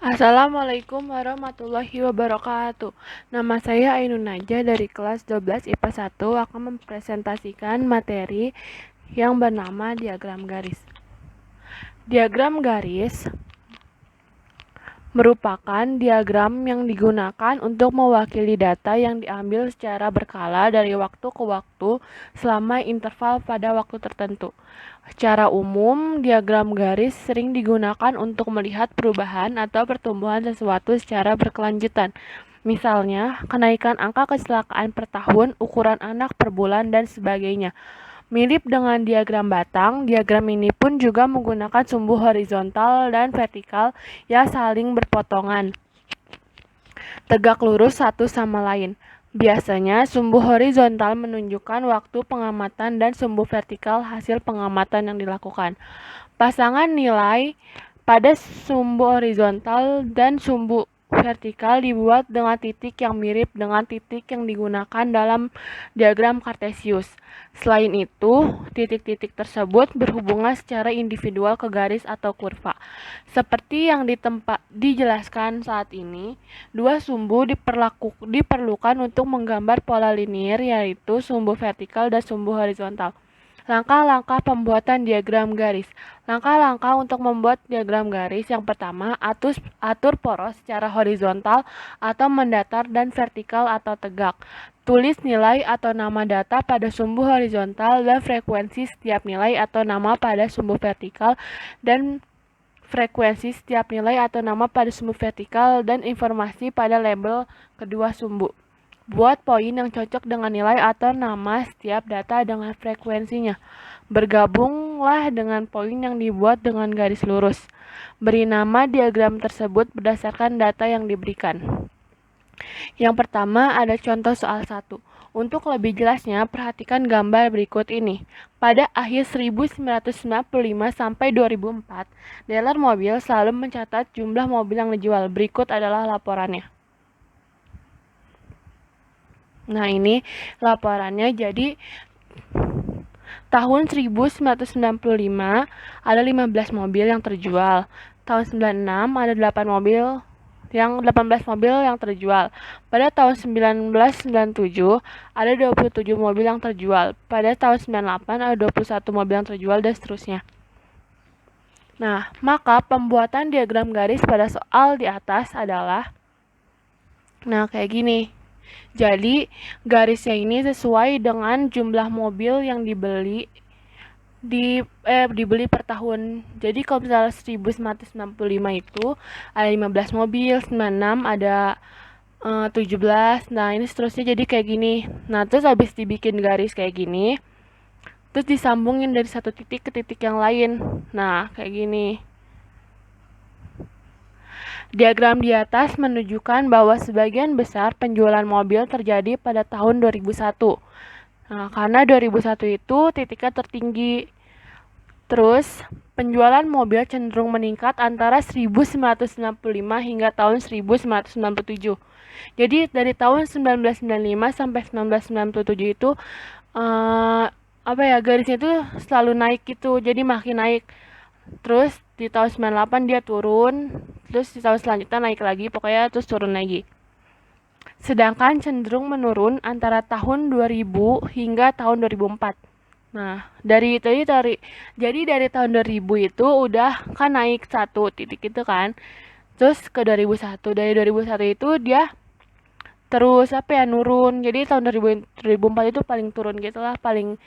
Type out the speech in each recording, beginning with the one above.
Assalamualaikum warahmatullahi wabarakatuh. Nama saya Ainun Najah dari kelas 12 IPA 1 akan mempresentasikan materi yang bernama diagram garis. Diagram garis merupakan diagram yang digunakan untuk mewakili data yang diambil secara berkala dari waktu ke waktu selama interval pada waktu tertentu. Secara umum, diagram garis sering digunakan untuk melihat perubahan atau pertumbuhan sesuatu secara berkelanjutan. Misalnya, kenaikan angka kecelakaan per tahun, ukuran anak per bulan, dan sebagainya. Mirip dengan diagram batang, diagram ini pun juga menggunakan sumbu horizontal dan vertikal yang saling berpotongan, tegak lurus satu sama lain. Biasanya, sumbu horizontal menunjukkan waktu pengamatan dan sumbu vertikal hasil pengamatan yang dilakukan. Pasangan nilai pada sumbu horizontal dan sumbu vertikal dibuat dengan titik yang mirip dengan titik yang digunakan dalam diagram Kartesius. Selain itu, titik-titik tersebut berhubungan secara individual ke garis atau kurva. Seperti yang dijelaskan saat ini, dua sumbu diperlukan untuk menggambar pola linier, yaitu sumbu vertikal dan sumbu horizontal. Langkah-langkah pembuatan diagram garis. Langkah-langkah untuk membuat diagram garis. Yang pertama, atur poros secara horizontal atau mendatar dan vertikal atau tegak. Tulis nilai atau nama data pada sumbu horizontal dan frekuensi setiap nilai atau nama pada sumbu vertikal dan frekuensi setiap nilai atau nama pada sumbu vertikal dan informasi pada label kedua sumbu. Buat poin yang cocok dengan nilai atau nama setiap data dengan frekuensinya. Bergabunglah dengan poin yang dibuat dengan garis lurus. Beri nama diagram tersebut berdasarkan data yang diberikan. Yang pertama ada contoh soal 1. Untuk lebih jelasnya, perhatikan gambar berikut ini. Pada akhir 1995 sampai 2004, dealer mobil selalu mencatat jumlah mobil yang dijual. Berikut adalah laporannya. Nah, ini laporannya. Jadi tahun 1995 ada 15 mobil yang terjual. Tahun 96 ada 18 mobil yang terjual. Pada tahun 1997 ada 27 mobil yang terjual. Pada tahun 98 ada 21 mobil yang terjual dan seterusnya. Nah, maka pembuatan diagram garis pada soal di atas adalah kayak gini. Jadi, garisnya ini sesuai dengan jumlah mobil yang dibeli per tahun. Jadi kalau misalnya 1995 itu ada 15 mobil, 96 ada 17. Nah, ini seterusnya jadi kayak gini. Nah, terus habis dibikin garis kayak gini, terus disambungin dari satu titik ke titik yang lain. Nah, kayak gini. Diagram di atas menunjukkan bahwa sebagian besar penjualan mobil terjadi pada tahun 2001. Nah, karena 2001 itu titiknya tertinggi. Terus, penjualan mobil cenderung meningkat antara 1995 hingga tahun 1997. Jadi, dari tahun 1995 sampai 1997 itu garisnya itu selalu naik gitu. Jadi makin naik. Terus di tahun 98 dia turun, terus di tahun selanjutnya naik lagi, pokoknya terus turun lagi. Sedangkan cenderung menurun antara tahun 2000 hingga tahun 2004. Nah, dari tahun 2000 itu udah kan naik satu titik itu kan. Terus ke 2001, dari 2001 itu dia terus nurun. Jadi tahun 2004 itu paling turun gitu lah, paling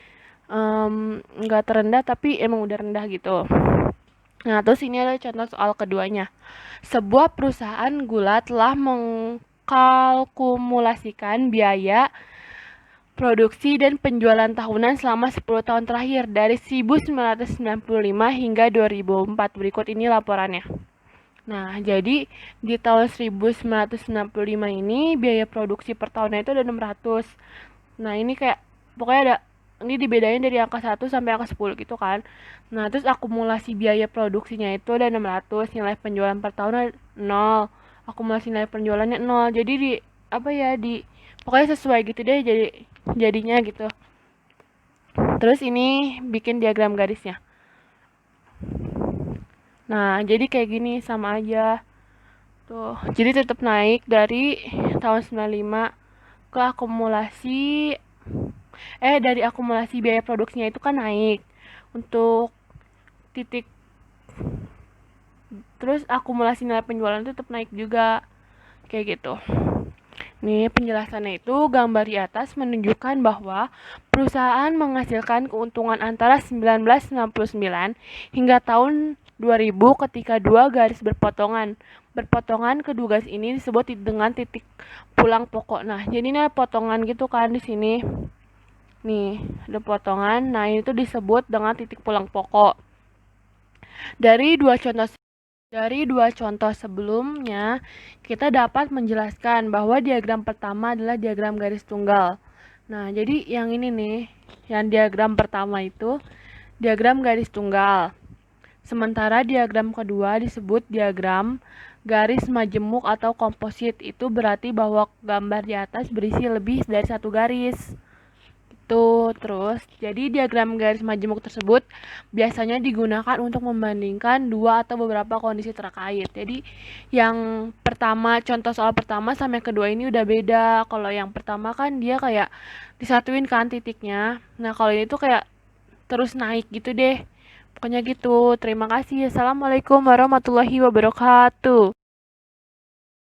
nggak terendah tapi emang udah rendah gitu. Nah, terus ini ada contoh soal keduanya. Sebuah perusahaan gula telah mengkalkulasikan biaya produksi dan penjualan tahunan selama 10 tahun terakhir dari 1995 hingga 2004. Berikut ini laporannya. Nah, jadi di tahun 1995 ini biaya produksi per tahunnya itu ada 600. Nah, ini kayak pokoknya ini dibedain dari angka 1 sampai angka 10 gitu kan. Nah, terus akumulasi biaya produksinya itu ada 600, nilai penjualan per tahun 0. Akumulasi nilai penjualannya 0. Jadi pokoknya sesuai gitu deh jadinya gitu. Terus ini bikin diagram garisnya. Nah, jadi kayak gini sama aja. Tuh, jadi tetap naik dari tahun 95 ke akumulasi dari akumulasi biaya produksinya itu kan naik untuk titik, terus akumulasi nilai penjualan itu tetap naik juga kayak gitu. Nih, penjelasannya itu gambar di atas menunjukkan bahwa perusahaan menghasilkan keuntungan antara 1999 hingga tahun 2000 ketika dua garis berpotongan. Berpotongan kedua garis ini disebut dengan titik pulang pokok. Nah, jadi ini ada potongan gitu kan di sini. Nih, ada potongan. Nah, ini tuh disebut dengan titik pulang pokok. Dari dua contoh sebelumnya, kita dapat menjelaskan bahwa diagram pertama adalah diagram garis tunggal. Nah, jadi yang ini nih, yang diagram pertama itu diagram garis tunggal. Sementara diagram kedua disebut diagram garis majemuk atau komposit. Itu berarti bahwa gambar di atas berisi lebih dari satu garis. Terus, jadi diagram garis majemuk tersebut biasanya digunakan untuk membandingkan dua atau beberapa kondisi terkait. Jadi, yang pertama, contoh soal pertama sama yang kedua ini udah beda. Kalau yang pertama kan dia kayak disatuin kan titiknya. Nah, kalau ini tuh kayak terus naik gitu deh. Pokoknya gitu. Terima kasih. Assalamualaikum warahmatullahi wabarakatuh.